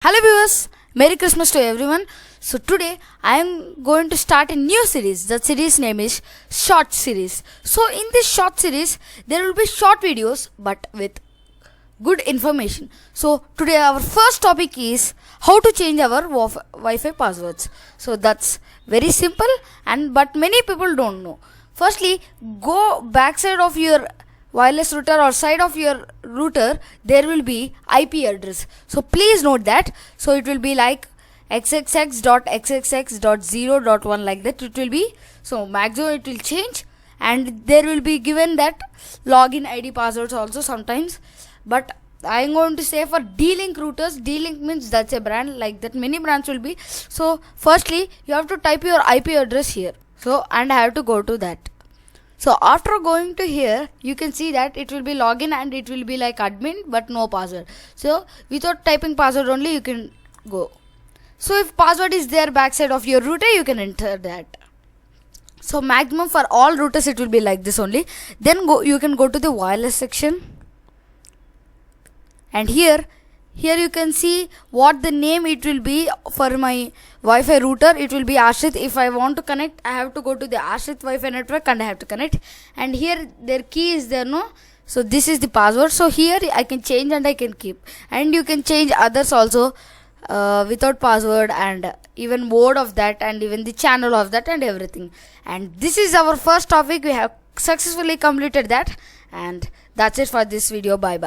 Hello viewers, Merry Christmas to everyone. So today I am going to start a new series. The series name is Short Series. So in this short series there will be short videos but with good information. So today our first topic is how to change our Wi-Fi passwords. So that's very simple but many people don't know. Firstly, go backside of your wireless router or side of your router, there will be IP address. So please note that. So it will be like xxx.xxx.0.1 like that it will be. So maximum it will change and there will be given that login ID passwords also sometimes. But I am going to say for D-Link routers, D-Link means that's a brand like that, many brands will be. So firstly you have to type your IP address here. So and I have to go to that. So after going to here, you can see that it will be login and it will be like admin but no password. So without typing password only you can go. So if password is there backside of your router, you can enter that. So maximum for all routers it will be like this only. Then you can go to the wireless section. And here you can see what the name it will be for my Wi-Fi router. It will be Ashrit. If I want to connect, I have to go to the Ashrit Wi-Fi network and I have to connect. And here their key is there, no? So this is the password. So here I can change and I can keep. And you can change others also without password and even mode of that and even the channel of that and everything. And this is our first topic. We have successfully completed that. And that's it for this video. Bye bye.